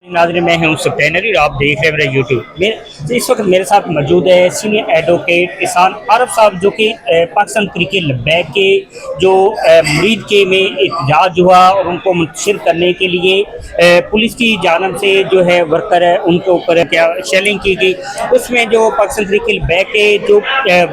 नाज़रीन मैं हूं सुपैनरी और आप देख रहे हैं मेरा यूट्यूब। इस वक्त मेरे साथ मौजूद है सीनियर एडवोकेट इहसान आरफ साहब, जो कि पाकिस्तान तहरीक लब्बैक के जो मुरीद के में एहतजाज हुआ और उनको मुंतशिर करने के लिए पुलिस की जानब से जो है वर्कर है उनके ऊपर क्या शेलिंग की गई। उसमें जो पाकिस्तान तहरीक लब्बैक के जो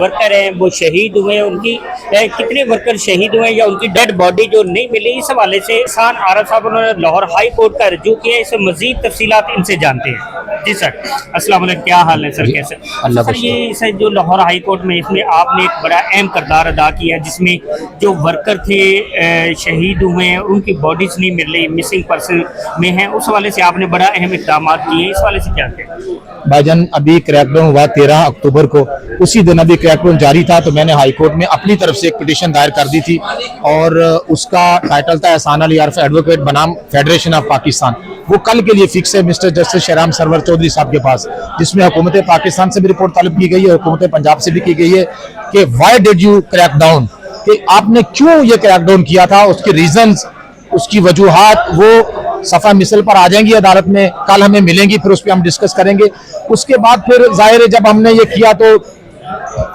वर्कर हैं वो शहीद हुए। उनकी कितने वर्कर शहीद हुए या उनकी डेड बॉडी जो नहीं मिली, इस हवाले से इहसान आरफ साहब उन्होंने लाहौर हाई कोर्ट का रजू किया। इसे मजीद तफसीलात इनसे जानते हैं। जी सर, अस्सलाम वालेकुम, क्या हाल है सर, कैसे? सर ये सर जो लाहौर हाई कोर्ट में इसमें आपने एक बड़ा अहम किरदार अदा किया, जिसमें जो वर्कर थे शहीद हुए हैं, उनकी बॉडीज नहीं मिल रही, मिसिंग पर्सन में है, उस हवाले से आपने बड़ा अहम इक़दाम किए। इस हवाले से क्या कहें? भाईजान अभी क्रैकडाउन हुआ 13 अक्टूबर को, उसी दिन अभी क्रैकडाउन जारी था, तो मैंने हाई कोर्ट में अपनी तरफ से एक पिटीशन दायर कर दी थी और उसका टाइटल था एहसान अली आरफ एडवोकेट बनाम फेडरेशन ऑफ पाकिस्तान। वो कल के लिए फिक्स है मिस्टर जस्टिस शहराम सरवर चौधरी साहब के पास, जिसमें हुकूमत पाकिस्तान से भी रिपोर्ट तलब की गई है, हुकूमत पंजाब से भी की गई है कि why did you crack down, कि आपने क्यों ये क्रैकडाउन किया था, उसके रीजंस, उसकी वजूहात वो सफ़ा मिसल पर आ जाएंगी अदालत में, कल हमें मिलेंगी, फिर उस पर हम डिस्कस करेंगे। उसके बाद फिर जाहिर है जब हमने ये किया तो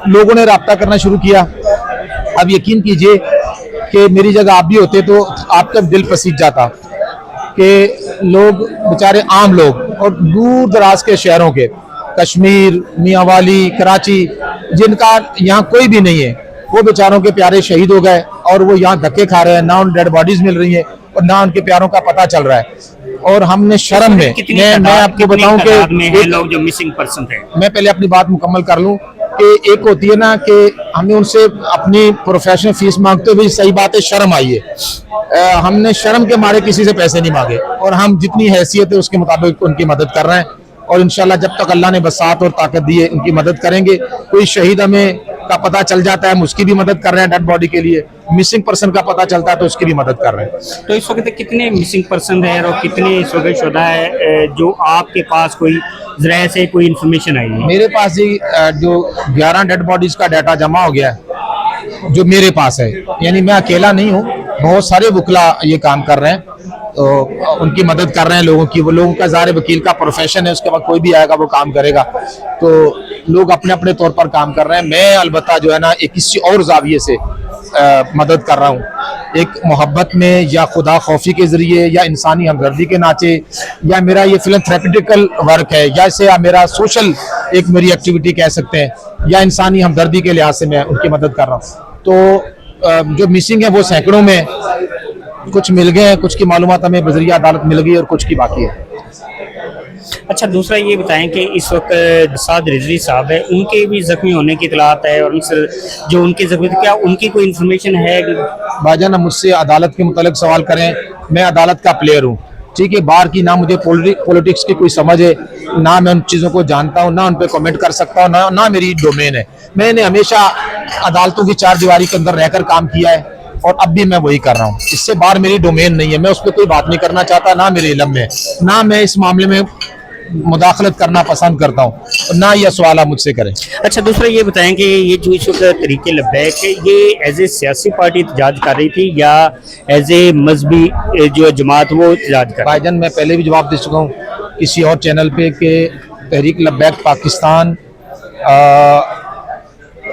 लोगों ने रब्ता करना शुरू किया। अब यकीन कीजिए कि मेरी जगह आप भी होते तो आपका दिल पसीज जाता कि लोग बेचारे आम लोग और दूर दराज के शहरों के, कश्मीर, मियांवाली, कराची, जिनका यहाँ कोई भी नहीं है, वो बेचारों के प्यारे शहीद हो गए और वो यहाँ धक्के खा रहे हैं, ना उन डेड बॉडीज मिल रही है और ना उनके प्यारों का पता चल रहा है। और हमने शर्म में, मैं आपको बताऊं कि लोग जो मिसिंग पर्सन थे, मैं पहले अपनी बात मुकम्मल कर लूं कि एक होती है ना कि हमें उनसे अपनी प्रोफेशनल फीस मांगते हुए सही बात है शर्म आई है, हमने शर्म के मारे किसी से पैसे नहीं मांगे और हम जितनी हैसियत है उसके मुताबिक उनकी मदद कर रहे हैं और इंशाल्लाह जब तक अल्लाह ने बसात और ताकत दी है उनकी मदद करेंगे। कोई शहीद हमें का पता चल जाता है हम उसकी भी मदद कर रहे हैं, डेड बॉडी के लिए मिसिंग पर्सन का पता चलता है तो उसकी भी मदद कर रहे हैं। तो इस वक्त कितने मिसिंग पर्सन है और कितने इस वक्त शुदा है जो आपके पास कोई जरिए से कोई इन्फॉर्मेशन आई है? मेरे पास ही जो 11 डेड बॉडीज का डाटा जमा हो गया है जो मेरे पास है, यानी मैं अकेला नहीं हूँ, बहुत सारे वकला ये काम कर रहे हैं, तो उनकी मदद कर रहे हैं लोगों की। वो लोगों का ज़ाहिर वकील का प्रोफेशन है, उसके बाद कोई भी आएगा वो काम करेगा, तो लोग अपने अपने तौर पर काम कर रहे हैं। मैं अलबत्ता जो है ना एक किसी और जाविये से मदद कर रहा हूँ, एक मोहब्बत में या खुदा खौफी के जरिए या इंसानी हमदर्दी के नाचे, या मेरा ये फिलैंथ्रोपिटिकल वर्क है, या इसे मेरा सोशल एक मेरी एक्टिविटी कह सकते हैं, या इंसानी हमदर्दी के लिहाज से मैं उनकी मदद कर रहा हूँ। तो जो मिसिंग है वो सैकड़ों में, कुछ मिल गए हैं, कुछ की मालूमात हमें बजरिया अदालत मिल गई और कुछ की बाकी है। अच्छा, दूसरा ये बताएं कि इस वक्त साद रिजवी साहब है, उनके भी जख्मी होने की इतलात है और जो उनके जख्मी थे क्या उनकी कोई इन्फॉर्मेशन है? भाईजान मुझसे अदालत के मुतालिक सवाल करें, मैं अदालत का प्लेयर हूँ, ठीक है, बाहर की ना मुझे पॉलिटिक्स की कोई समझ है, ना मैं उन चीज़ों को जानता हूँ, ना उन पर कमेंट कर सकता हूँ, ना मेरी डोमेन है। मैंने हमेशा अदालतों की चार दीवारी के अंदर रहकर काम किया है और अब भी मैं वही कर रहा हूँ, इससे बाहर मेरी डोमेन नहीं है, मैं उस पर कोई बात नहीं करना चाहता, ना मेरे इल्म में, ना मैं इस मामले में मुदाखलत करना पसंद करता हूँ, ना ये सवाल आप मुझसे करें। अच्छा, दूसरा ये बताएं कि ये जो इस वक्त तहरीक लब्बैक है, ये एज ए सियासी पार्टी एहतजाज कर रही थी या एज ए मजहबी जो जमात वो एहतजाज कर? भाईजान मैं पहले भी जवाब दे चुका हूँ किसी और चैनल पे कि तहरीक लब्बैक पाकिस्तान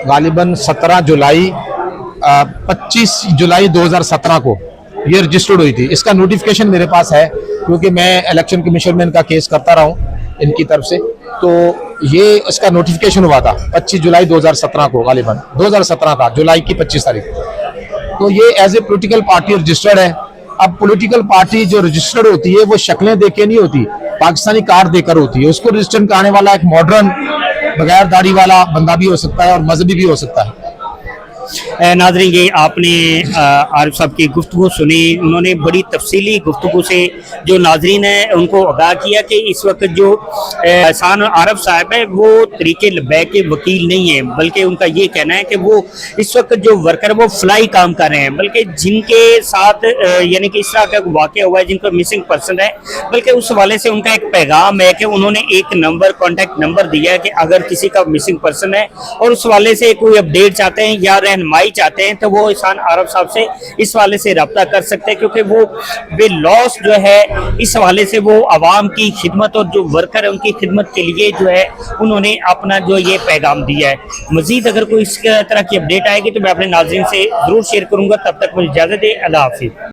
गालिबन 17 जुलाई 25 जुलाई 2017 को ये रजिस्टर्ड हुई थी। इसका नोटिफिकेशन मेरे पास है क्योंकि मैं इलेक्शन कमीशन में इनका केस करता रहा हूँ इनकी तरफ से, तो ये इसका नोटिफिकेशन हुआ था 25 जुलाई 2017 को, गालिबन 2017 था, जुलाई की 25 तारीख। तो ये as a political party registered है। अब पॉलिटिकल पार्टी जो रजिस्टर्ड होती है वो शक्लें देके नहीं होती, पाकिस्तानी कार्ड देकर होती है। उसको रजिस्टर कराने वाला एक मॉडर्न बगैर दाढ़ी वाला बंदा भी हो सकता है और मजहबी भी हो सकता है। नाज़रीन, ये आपने आरिफ साहब की गुफ्तगू सुनी, उन्होंने बड़ी तफसीली गुफ्तगू से जो नाज़रीन है उनको आगाह किया कि इस वक्त जो एहसान आरफ साहब है वो तहरीक लब्बैक के वकील नहीं है, बल्कि उनका ये कहना है कि वो इस वक्त जो वर्कर वो फ्लाई काम कर रहे हैं, बल्कि जिनके साथ यानी कि इस तरह का वाक़या हुआ है, जिनको मिसिंग पर्सन है, बल्कि उस वाले से उनका एक पैगाम है कि उन्होंने एक नंबर, कॉन्टैक्ट नंबर दिया है कि अगर किसी का मिसिंग पर्सन है और उस वाले से कोई अपडेट चाहते हैं या रहनुमाई رہنمائی چاہتے ہیں تو وہ احسان عارف صاحب سے اس حوالے سے رابطہ کر سکتے ہیں، کیونکہ وہ بے لوس جو ہے اس حوالے سے وہ عوام کی خدمت اور جو ورکر ہے ان کی خدمت کے لیے جو ہے انہوں نے اپنا جو یہ پیغام دیا ہے۔ مزید اگر کوئی اس طرح کی اپڈیٹ آئے گی تو میں اپنے ناظرین سے ضرور شیئر کروں گا، تب تک مجھے اجازت دیں، اللہ حافظ۔